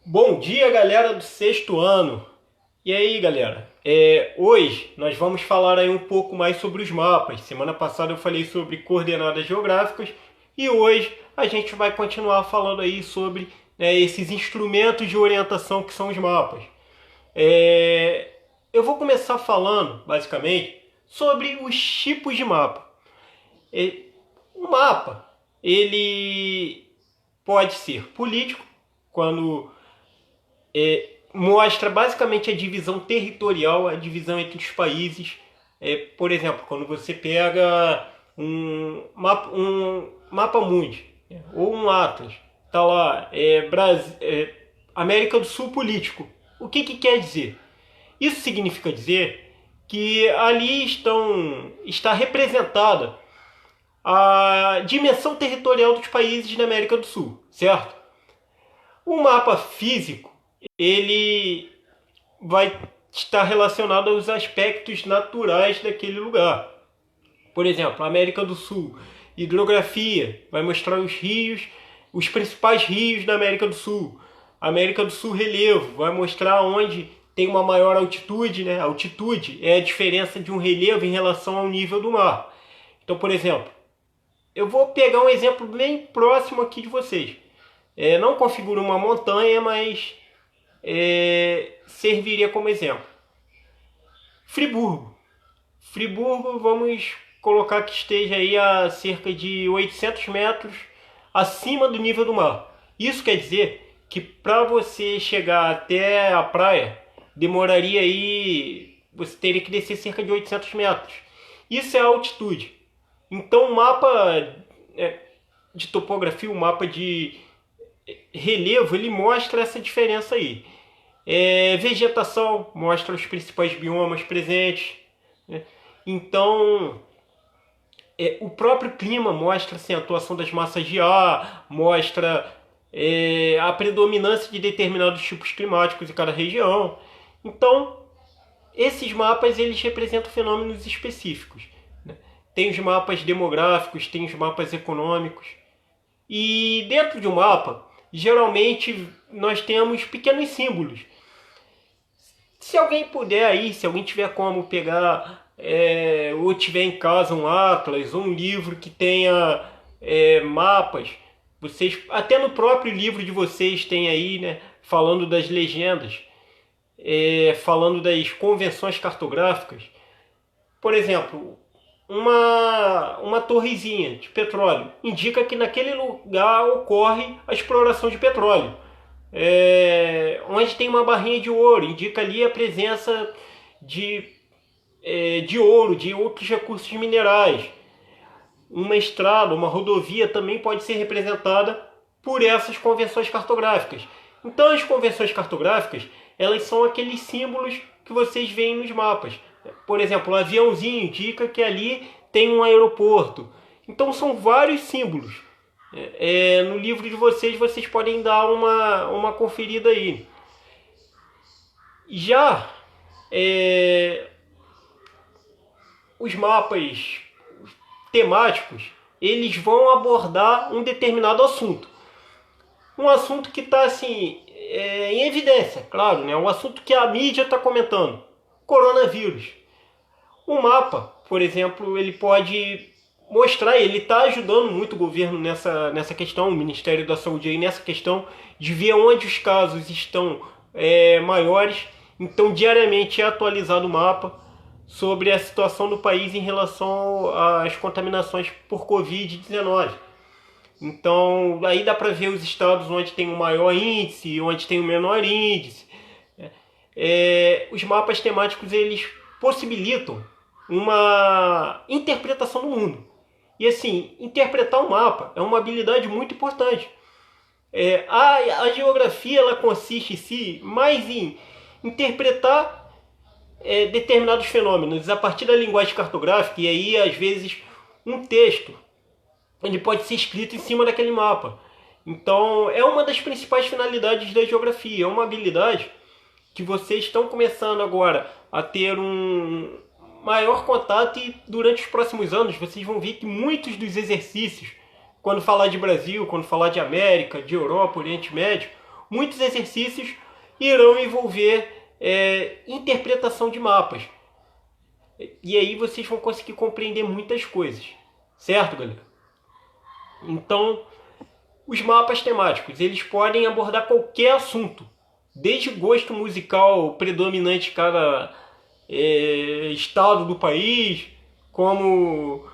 Bom dia, galera do sexto ano. E aí, galera? Hoje nós vamos falar aí um pouco mais sobre os mapas. Semana passada eu falei sobre coordenadas geográficas e hoje a gente vai continuar falando aí sobre, esses instrumentos de orientação que são os mapas. É, eu vou começar falando, basicamente, sobre os tipos de mapa. É, o mapa, ele pode ser político, quando mostra basicamente a divisão territorial, a divisão entre os países. Por exemplo, quando você pega um mapa mundi, ou um atlas, tá lá, Brasil, América do Sul político. O que quer dizer? Isso significa dizer que ali está representada a dimensão territorial dos países da América do Sul, certo? O mapa físico, ele vai estar relacionado aos aspectos naturais daquele lugar. Por exemplo, a América do Sul, hidrografia, vai mostrar os rios, os principais rios da América do Sul. A América do Sul, relevo, vai mostrar onde tem uma maior altitude, né? A altitude é a diferença de um relevo em relação ao nível do mar. Então, por exemplo, eu vou pegar um exemplo bem próximo aqui de vocês. Não configura uma montanha, mas serviria como exemplo. Friburgo. Friburgo, vamos colocar que esteja aí a cerca de 800 metros acima do nível do mar. Isso quer dizer que para você chegar até a praia, demoraria aí, você teria que descer cerca de 800 metros. Isso é a altitude. Então o mapa de topografia, o mapa de relevo, ele mostra essa diferença aí. Vegetação mostra os principais biomas presentes, né? Então, o próprio clima mostra assim, a atuação das massas de ar, mostra a predominância de determinados tipos climáticos em cada região. Então, esses mapas eles representam fenômenos específicos, né? Tem os mapas demográficos, tem os mapas econômicos. E dentro de um mapa, geralmente nós temos pequenos símbolos. Se alguém puder aí, se alguém tiver como pegar, ou tiver em casa um atlas ou um livro que tenha mapas, vocês, até no próprio livro de vocês tem aí, né, falando das legendas, falando das convenções cartográficas. Por exemplo, uma torrezinha de petróleo indica que naquele lugar ocorre a exploração de petróleo. Onde tem uma barrinha de ouro, indica ali a presença de, de ouro, de outros recursos minerais. Uma estrada, uma rodovia também pode ser representada por essas convenções cartográficas. Então as convenções cartográficas, elas são aqueles símbolos que vocês veem nos mapas. Por exemplo, um aviãozinho indica que ali tem um aeroporto. Então são vários símbolos. No livro de vocês podem dar uma conferida aí. Já os mapas temáticos, eles vão abordar um determinado assunto. Um assunto que está assim, em evidência, claro, né? Um assunto que a mídia está comentando. Coronavírus. O mapa, por exemplo, ele pode mostrar, ele está ajudando muito o governo nessa questão, o Ministério da Saúde aí nessa questão de ver onde os casos estão maiores. Então, diariamente é atualizado o mapa sobre a situação do país em relação às contaminações por Covid-19. Então, aí dá para ver os estados onde tem o maior índice, onde tem o menor índice. Os mapas temáticos, eles possibilitam uma interpretação do mundo. E assim, interpretar um mapa é uma habilidade muito importante. A geografia, ela consiste em si mais em interpretar determinados fenômenos a partir da linguagem cartográfica, e aí às vezes um texto ele pode ser escrito em cima daquele mapa. Então é uma das principais finalidades da geografia, é uma habilidade que vocês estão começando agora a ter um maior contato, e durante os próximos anos vocês vão ver que muitos dos exercícios, quando falar de Brasil, quando falar de América, de Europa, Oriente Médio, muitos exercícios irão envolver interpretação de mapas. E aí vocês vão conseguir compreender muitas coisas. Certo, galera? Então, os mapas temáticos, eles podem abordar qualquer assunto. Desde o gosto musical predominante de cada estado do país, como,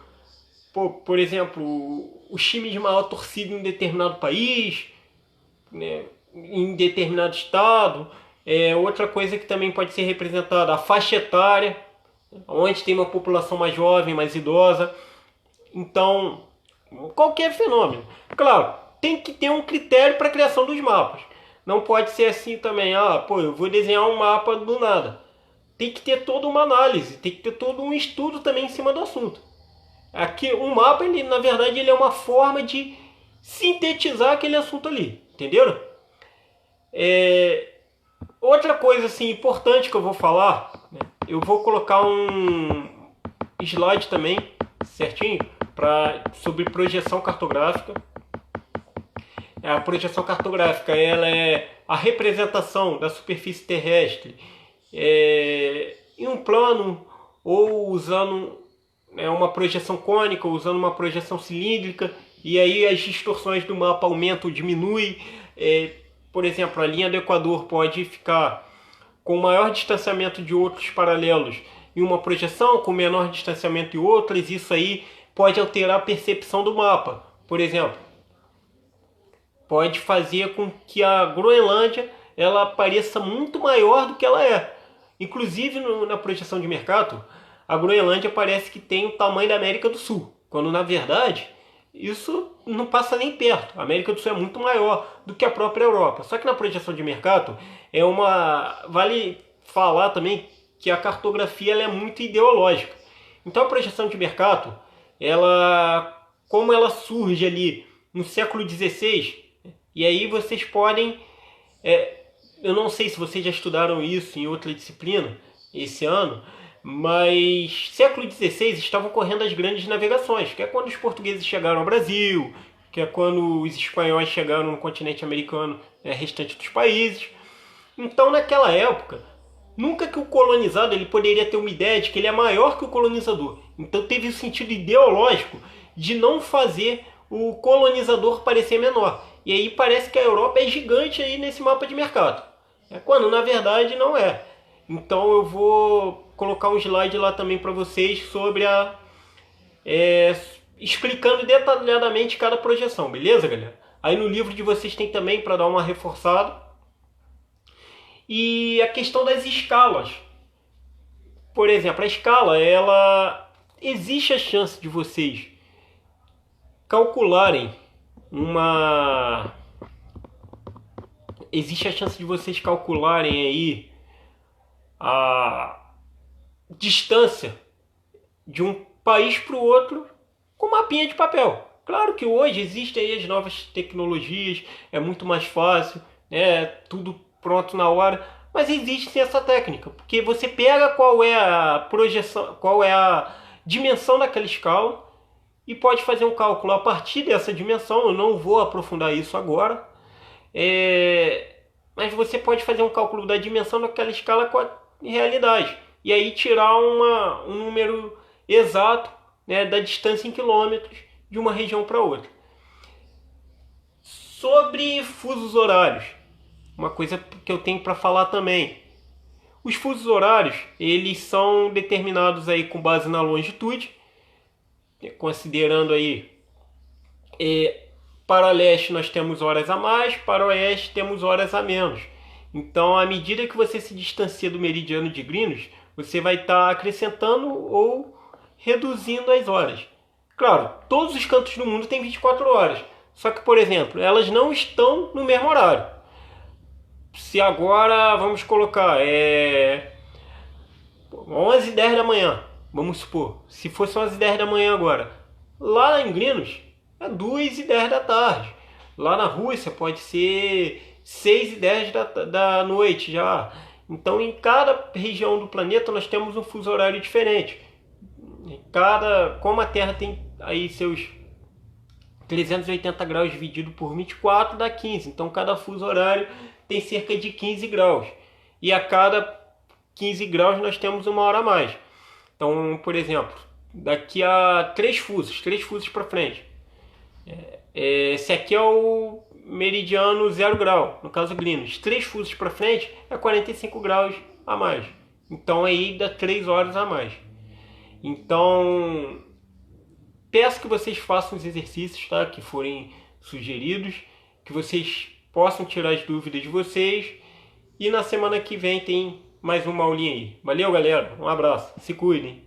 por exemplo, os times de maior torcida em um determinado país, né, em determinado estado. Outra coisa que também pode ser representada, a faixa etária, onde tem uma população mais jovem, mais idosa. Então, qualquer fenômeno. Claro, tem que ter um critério para a criação dos mapas. Não pode ser assim também, eu vou desenhar um mapa do nada. Tem que ter toda uma análise, tem que ter todo um estudo também em cima do assunto. Aqui, um mapa, ele, na verdade, ele é uma forma de sintetizar aquele assunto ali, entenderam? Outra coisa assim, importante que eu vou falar, né, eu vou colocar um slide também, certinho, sobre projeção cartográfica. A projeção cartográfica, ela é a representação da superfície terrestre em um plano, ou usando uma projeção cônica, ou usando uma projeção cilíndrica, e aí as distorções do mapa aumentam ou diminuem. Por exemplo, a linha do Equador pode ficar com maior distanciamento de outros paralelos em uma projeção, com menor distanciamento em outras. Isso aí pode alterar a percepção do mapa. Por exemplo, pode fazer com que a Groenlândia ela pareça muito maior do que ela é. Inclusive na projeção de Mercator, a Groenlândia parece que tem o tamanho da América do Sul, quando na verdade isso não passa nem perto. A América do Sul é muito maior do que a própria Europa. Só que na projeção de Mercator vale falar também que a cartografia ela é muito ideológica. Então a projeção de Mercator, como ela surge ali no século XVI, e aí vocês podem, eu não sei se vocês já estudaram isso em outra disciplina esse ano, mas século XVI estavam ocorrendo as grandes navegações, que é quando os portugueses chegaram ao Brasil, que é quando os espanhóis chegaram no continente americano, restante dos países. Então naquela época, nunca que o colonizado ele poderia ter uma ideia de que ele é maior que o colonizador. Então teve o sentido ideológico de não fazer o colonizador parecer menor. E aí parece que a Europa é gigante aí nesse mapa de mercado. Quando na verdade não é. Então eu vou colocar um slide lá também para vocês sobre explicando detalhadamente cada projeção, beleza, galera? Aí no livro de vocês tem também para dar uma reforçada. E a questão das escalas. Por exemplo, a escala, existe a chance de vocês calcularem aí a distância de um país para o outro com mapinha de papel. Claro que hoje existem aí as novas tecnologias, é muito mais fácil, tudo pronto na hora, mas existe sim essa técnica, porque você pega qual é a projeção, qual é a dimensão daquela escala e pode fazer um cálculo a partir dessa dimensão. Eu não vou aprofundar isso agora, mas você pode fazer um cálculo da dimensão daquela escala com a realidade e aí tirar um número exato, da distância em quilômetros de uma região para outra. Sobre fusos horários, uma coisa que eu tenho para falar também. Os fusos horários, eles são determinados aí com base na longitude, considerando aí para leste nós temos horas a mais, para oeste temos horas a menos. Então, à medida que você se distancia do meridiano de Greenwich, você vai estar acrescentando ou reduzindo as horas. Claro, todos os cantos do mundo têm 24 horas. Só que, por exemplo, elas não estão no mesmo horário. Se agora, vamos colocar, 11h10 da manhã, vamos supor. Se fosse 11h10 da manhã agora, lá em Greenwich é 2h10 da tarde. Lá na Rússia pode ser 6h10 da noite já. Então, em cada região do planeta nós temos um fuso horário diferente. Como a Terra tem aí seus 380 graus dividido por 24 dá 15. Então cada fuso horário tem cerca de 15 graus. E a cada 15 graus nós temos 1 hora a mais. Então, por exemplo, daqui a 3 fusos para frente. Esse aqui é o meridiano 0 grau, no caso Greenwich. 3 fusos para frente é 45 graus a mais. Então aí dá 3 horas a mais. Então, peço que vocês façam os exercícios, tá? Que forem sugeridos, que vocês possam tirar as dúvidas de vocês. E na semana que vem tem mais uma aulinha aí. Valeu, galera. Um abraço. Se cuidem.